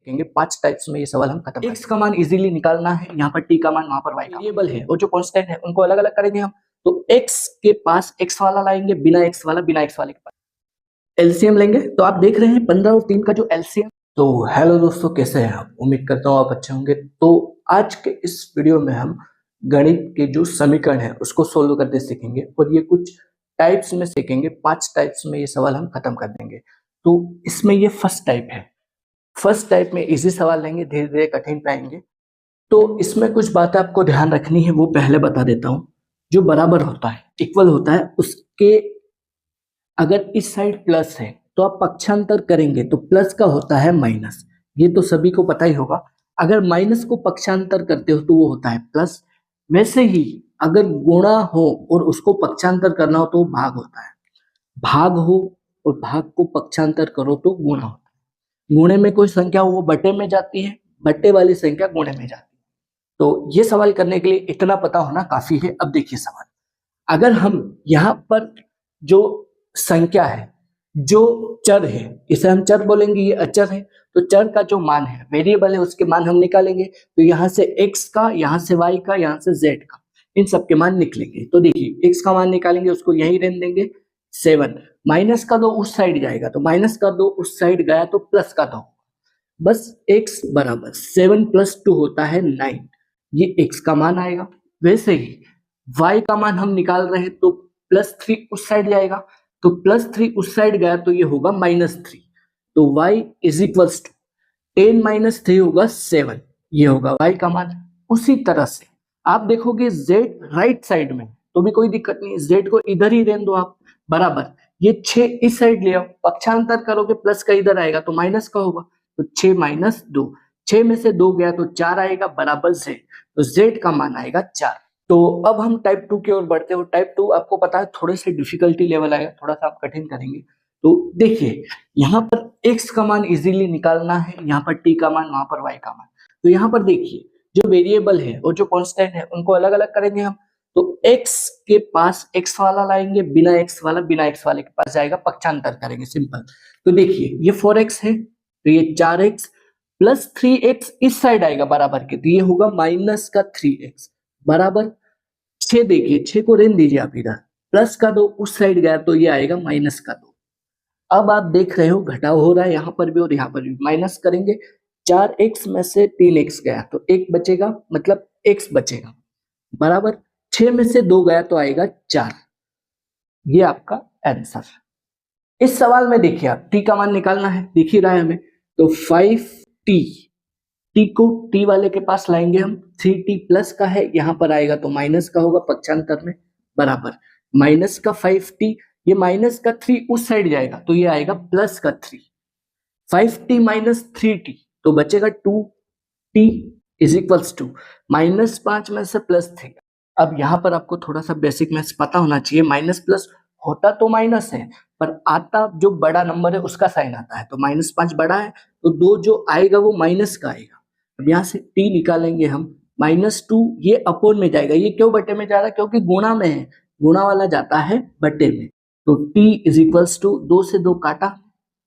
देखेंगे 5 टाइप्स में ये सवाल हम खत्म एक्स का मान इजीली निकालना है, यहाँ पर टी का मान, वहां पर वाई का वेरिएबल है और जो कांस्टेंट है उनको अलग अलग करेंगे हम। तो एक्स के पास एक्स वाला लाएंगे, बिना एक्स वाला बिना एक्स वाले के पास एलसीएम लेंगे। तो आप देख रहे हैं 15 और 3 का जो एलसीएम। तो हेलो दोस्तों, कैसे हैं आप? उम्मीद करता हूँ आप अच्छे होंगे। तो आज के इस वीडियो में हम गणित के जो समीकरण है उसको सोल्व करते सीखेंगे और ये कुछ टाइप्स में सीखेंगे। 5 टाइप्स में ये सवाल हम खत्म कर देंगे। तो इसमें ये फर्स्ट टाइप है। फर्स्ट टाइप में इजी सवाल लेंगे, धीरे धीरे कठिन पे आएंगे। तो इसमें कुछ बातें आपको ध्यान रखनी है, वो पहले बता देता हूँ। जो बराबर होता है, इक्वल होता है, उसके अगर इस साइड प्लस है तो आप पक्षांतर करेंगे तो प्लस का होता है माइनस। ये तो सभी को पता ही होगा। अगर माइनस को पक्षांतर करते हो तो वो होता है प्लस। वैसे ही अगर गुणा हो और उसको पक्षांतर करना हो तो भाग होता है। भाग हो और भाग को पक्षांतर करो तो गुणा होता है। गुणे में कोई संख्या हो वो बटे में जाती है, बटे वाली संख्या गुणे में जाती है। तो ये सवाल करने के लिए इतना पता होना काफी है। अब देखिए सवाल, अगर हम यहाँ पर जो संख्या है, जो चर है, इसे हम चर बोलेंगे, ये अचर है। तो चर का जो मान है, वेरिएबल है, उसके मान हम निकालेंगे। तो यहाँ से x का, यहाँ से y का, यहाँ से z का, इन सब के मान निकलेंगे। तो देखिए x का मान निकालेंगे, उसको यही रहने देंगे 7। माइनस का 2 उस साइड जाएगा, तो माइनस का 2 उस साइड गया तो प्लस का 2, बस x बराबर 7 + 2 होता है 9। ये x का मान आएगा। वैसे ही y का मान हम निकाल रहे हैं, तो +3 उस साइड जाएगा, तो +3 उस साइड गया तो ये होगा -3। तो y = 10 - 3 होगा 7। ये होगा y का मान। उसी तरह से आप देखोगे z राइट साइड में, तो भी कोई दिक्कत नहीं, z को इधर ही रहने दो आप, बराबर। ये 6 इस साइड ले आओ, पक्षांतर करोगे प्लस का इधर आएगा तो माइनस का होगा। तो 6 - 2, 6 में से 2 गया तो 4 आएगा, बराबर z। तो z का मान आएगा 4। तो अब हम टाइप 2 की ओर बढ़ते हो। टाइप 2 आपको पता है थोड़े से डिफिकल्टी लेवल आएगा, थोड़ा सा आप कठिन करेंगे। तो देखिए, यहाँ पर x का मान इजीली निकालना है, यहाँ पर t का मान, वहां पर y का मान। तो यहाँ पर देखिए, जो वेरिएबल है और जो कांस्टेंट है उनको अलग अलग करेंगे हम। तो x के पास x वाला लाएंगे, बिना x वाला बिना x वाले के पास जाएगा, पक्षांतर करेंगे, सिंपल। तो देखिए, ये 4x है, तो ये 4x + 3x इस साइड आएगा बराबर के, तो ये होगा -3x बराबर 6। देखिए 6 को रहने दीजिए आप इधर, प्लस का 2 उस साइड गया तो ये आएगा -2। अब आप देख रहे हो घटाव हो रहा है यहाँ पर भी और यहाँ पर भी, माइनस करेंगे। 4x में से 3x गया तो 1 बचेगा, मतलब x बचेगा, बराबर 6 में से 2 गया तो आएगा 4। ये आपका आंसर। इस सवाल में देखिए, आप t का मान निकालना है, दिख ही रहा है हमें। तो 5t, t को t वाले के पास लाएंगे हम, 3t प्लस का है, यहाँ पर आएगा तो माइनस का होगा पक्षांतर में, बराबर माइनस का 5t, ये माइनस का 3 उस साइड जाएगा तो ये आएगा प्लस का 3। 5t - 3t तो बचेगा 2t = 2। -5 में से +3। अब यहाँ पर आपको थोड़ा सा बेसिक मैथ्स पता होना चाहिए। माइनस प्लस होता तो माइनस है, पर आता जो बड़ा नंबर है उसका साइन आता है। तो -5 बड़ा है, तो 2 जो आएगा वो माइनस का आएगा। अब यहाँ से t निकालेंगे हम, -2, ये अपोन में जाएगा। ये क्यों बटे में जा रहा है? क्योंकि गुणा में है, गुणा वाला जाता है बटे में। तो t = 2 से 2 काटा,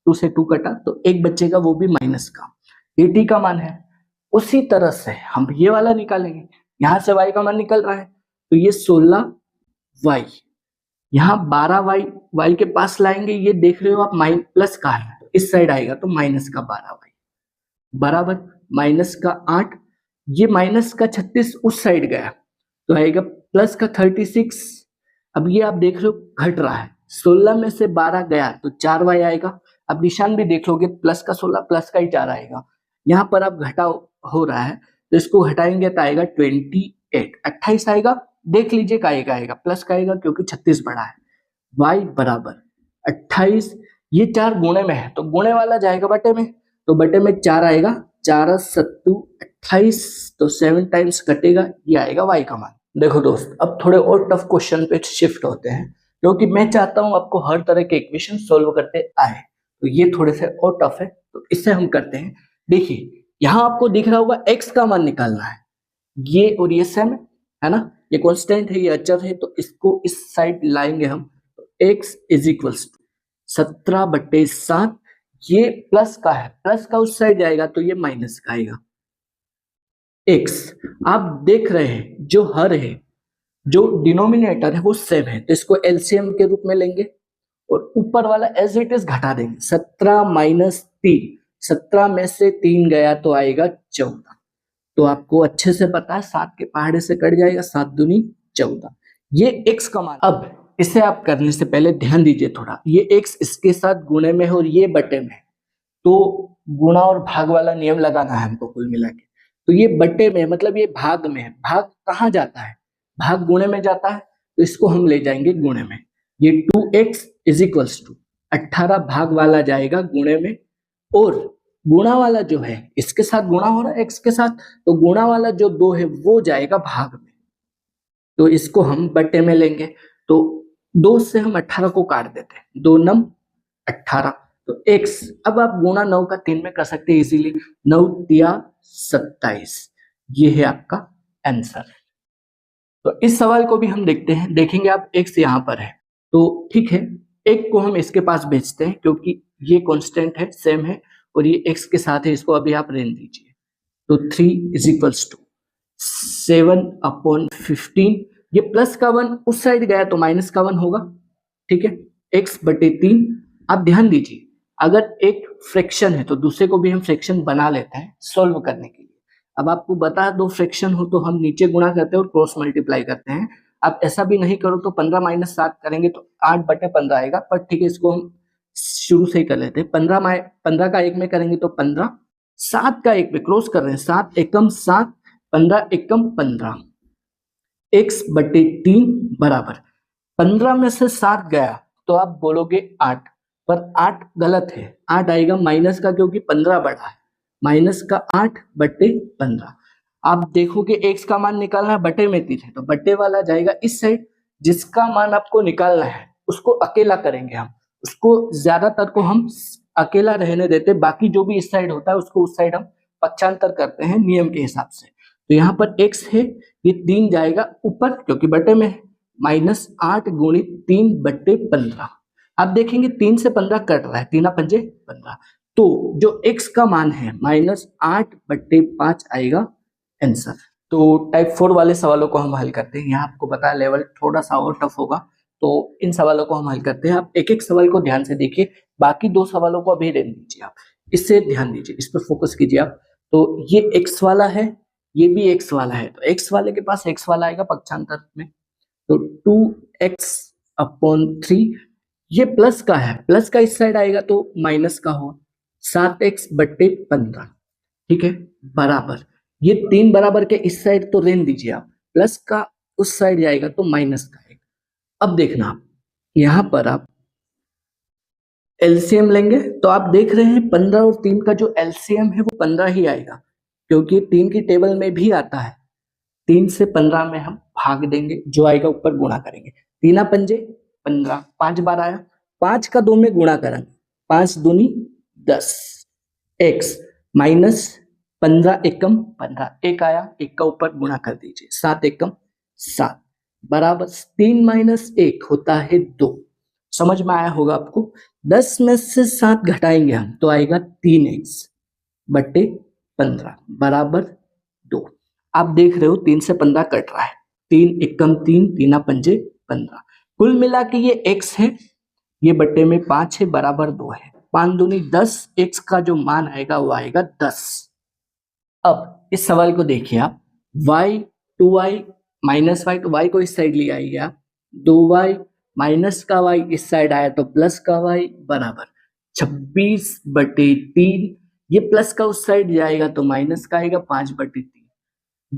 2 से 2 कटा तो 1 बचेगा, वो भी माइनस का। ये t का मान है। उसी तरह से हम ये वाला निकालेंगे। यहाँ से y का मान निकल रहा है, तो ये 16y, यहाँ 12y, y के पास लाएंगे। ये देख रहे हो आप, प्लस का है, तो इस साइड आएगा तो माइनस का 12y बराबर माइनस का 8। ये माइनस का 36 उस साइड गया तो आएगा प्लस का 36। अब ये आप देख रहे हो घट रहा है, 16 में से 12 गया तो 4y आएगा। अब निशान भी देख लोगे, प्लस का 16 प्लस का ही 4 आएगा। यहाँ पर अब घटाव हो रहा है तो इसको हटाएंगे तो आएगा 28 आएगा। देख लीजिए का आएगा प्लस का आएगा, क्योंकि 36 बड़ा है। y बराबर 28, ये 4 गुणे में है तो गुणे वाला जाएगा बटे में, तो बटे में 4 आएगा, 4 7 28, तो 7 टाइम्स कटेगा, ये आएगा y का मान। देखो दोस्त, अब थोड़े और टफ क्वेश्चन पे शिफ्ट होते हैं, क्योंकि मैं चाहता हूं आपको हर तरह के इक्वेशन सोल्व करते आए। तो ये थोड़े से और टफ है, तो इससे हम करते हैं। देखिए, यहाँ आपको दिख रहा होगा x का मान निकालना है, ये और ये सेम है ना, ये कांस्टेंट है, ये अचर है, तो इसको इस साइड लाएंगे हम। तो x = 17/7, ये प्लस का है, प्लस का उस साइड जाएगा तो ये माइनस का आएगा। एक्स आप देख रहे हैं जो हर है, जो डिनोमिनेटर है वो सेम है, तो इसको एलसीएम के रूप में लेंगे और ऊपर वाला एज इट इज घटा देंगे। 17 माइनस 3, 17 में से 3 गया तो आएगा 14। तो आपको अच्छे से पता है 7 के पहाड़े से कट जाएगा, 7 दूनी 14। ये x का मान। अब इसे आप करने से पहले ध्यान दीजिए थोड़ा, ये x इसके साथ गुणे में है और ये बटे में है, तो गुणा और भाग वाला नियम लगाना है हमको कुल मिला के। तो ये बटे में मतलब ये भाग में है, भाग कहाँ जाता है, भाग गुणे में जाता है, तो इसको हम ले जाएंगे गुणे में। ये 2x इज इक्वल्स टू 18 भाग वाला जाएगा गुणे में, और गुणा वाला जो है इसके साथ गुणा हो रहा है x के साथ, तो गुणा वाला जो 2 है वो जाएगा भाग में, तो इसको हम बटे में लेंगे। तो 2 से हम 18 को काट देते हैं, 2 नम 18, तो x अब आप गुणा 9 का 3 में कर सकते हैं इजीली, 9 तिया 27, ये है आपका आंसर। तो इस सवाल को भी हम देखते हैं, देखेंगे आप x यहाँ पर है तो ठीक है, एक को हम इसके पास भेजते हैं क्योंकि ये कांस्टेंट है, सेम है, और ये x के साथ है, इसको अभी आप रहने दीजिए। तो 3 इज इक्वल्स टू 7/15, ये प्लस का 1 उस साइड गया तो माइनस का 1 होगा, ठीक है, x बटे 3। आप ध्यान दीजिए अगर एक फ्रैक्शन है तो दूसरे को भी हम फ्रैक्शन बना लेते हैं सॉल्व करने के लिए। अब आपको बता दो फ्रैक्शन हो तो हम नीचे गुणा करते हैं और क्रॉस मल्टीप्लाई करते हैं। आप ऐसा भी नहीं करो तो 15 माइनस 7 करेंगे तो 8/15 आएगा, पर ठीक है इसको हम शुरू से ही कर लेते हैं। 15 का 1 में करेंगे तो 15, 7 का 1 में क्रॉस कर रहे हैं, 7 एकम 7, 15 एकम 15, x बटे 3 बराबर 15 में से 7 गया तो आप बोलोगे 8, पर 8 गलत है, 8 आएगा माइनस का क्योंकि 15 बढ़ा है, माइनस का 8/15। आप देखोगे x का मान निकालना है, बटे में 3 है तो बटे वाला जाएगा इस साइड, जिसका मान आपको निकालना है उसको अकेला करेंगे हम, उसको ज्यादातर को हम अकेला रहने देते, बाकी जो भी इस साइड होता है उसको उस साइड हम पक्षांतर करते हैं नियम के हिसाब से। तो यहाँ पर x है, ये 3 जाएगा ऊपर क्योंकि बटे में है, -8 गुणित 3/15। आप देखेंगे 3 से 15 कट रहा है, 3×5 15, तो जो x का मान है -8/5 आएगा आंसर। तो टाइप 4 वाले सवालों को हम हल करते हैं, यहाँ आपको पता है लेवल थोड़ा सा और टफ होगा, तो इन सवालों को हम हल करते हैं। आप एक एक सवाल को ध्यान से देखिए, बाकी 2 सवालों को अभी रहने दीजिए, आप इससे ध्यान दीजिए, इस पर फोकस कीजिए आप। तो ये x वाला है, ये भी x वाला है, तो x वाले के पास x वाला आएगा पक्षांतर में, तो 2x/3, ये प्लस का है, प्लस का इस साइड आएगा तो माइनस का हो, 7x/15, ठीक है, बराबर ये 3 बराबर के इस साइड तो रहने दीजिए आप, प्लस का उस साइड जाएगा तो माइनस का आएगा। अब देखना आप यहां पर आप एलसीएम लेंगे तो आप देख रहे हैं 15 और 3 का जो एलसीएम है वो 15 ही आएगा, क्योंकि 3 की टेबल में भी आता है। 3 से 15 में हम भाग देंगे, जो आएगा ऊपर गुणा करेंगे, 3×5 15, 5 बार आया, 5 का 2 में गुणा करेंगे, 5 दूनी 10, x माइनस 15 एकम 15, 1 आया, 1 का ऊपर गुणा कर दीजिए, 7 एकम 7 बराबर 3 माइनस 1 होता है 2। समझ में आया होगा आपको। 10 में से 7 घटाएंगे हम तो आएगा 3x/15 बराबर 2। आप देख रहे हो 3 से 15 कट रहा है, 3 एकम 3, 3×5 15, कुल मिला के ये x है, ये बट्टे में 5 है, बराबर 2 है, 5 दूनी 10, x का जो मान आएगा वो आएगा 10। अब इस सवाल को देखिए आप, y 2y माइनस y, तो y को इस साइड ले आइए आप, 2y माइनस का y इस साइड आया तो प्लस का y बराबर 26/3, ये प्लस का उस साइड जाएगा तो माइनस का आएगा 5/3,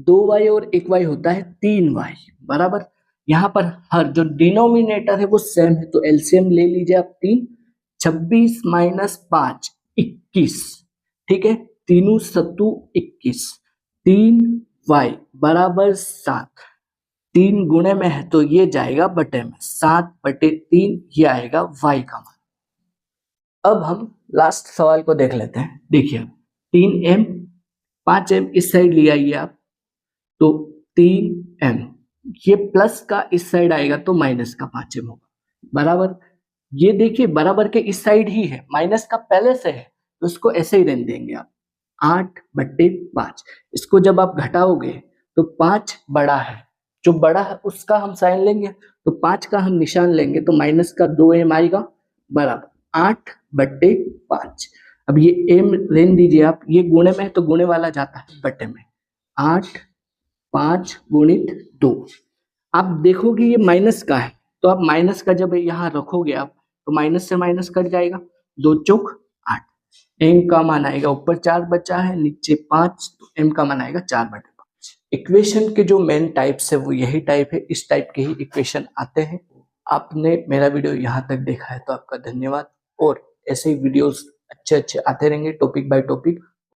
2y और 1y होता है 3y बराबर, यहाँ पर हर जो डिनोमिनेटर है वो सेम है तो एलसीएम ले लीजिए आप 3, 26 माइनस 5 21, ठीक है, 3 7 21, 3y बराबर 7, 3 गुणे में है तो ये जाएगा बटे में, 7/3 ये आएगा y का मान। अब हम लास्ट सवाल को देख लेते हैं, देखिए 3m 5m इस साइड ले आइए आप, तो 3m, ये प्लस का इस साइड आएगा तो माइनस का 5m होगा बराबर, ये देखिए बराबर के इस साइड ही है, माइनस का पहले से है, तो इसको ऐसे ही रहने देंगे आप, 8/5। इसको जब आप घटाओगे तो 5 बड़ा है, जो बड़ा है उसका हम साइन लेंगे, तो 5 का हम निशान लेंगे, तो माइनस का 2m आएगा बराबर 8/5। अब ये m रहने दीजिए आप, ये गुणे में है तो गुणे वाला जाता है बटे में, 8 5 गुणित 2। आप देखोगे ये माइनस का है, तो आप माइनस का जब यहाँ रखोगे आप, तो माइनस से माइनस कट जाएगा, 2 चौक 8। m का मान आएगा, ऊपर 4 बचा है, नीचे 5, तो m का मान आएगा 4/5। इक्वेशन के जो मेन टाइप्स है वो यही टाइप है, इस टाइप के ही इक्वेशन आते हैं। आपने मेरा वीडियो यहाँ तक देखा है तो आपका धन्यवाद, और ऐसे ही वीडियोस अच्छे अच्छे आते रहेंगे टॉपिक बाय टॉपिक।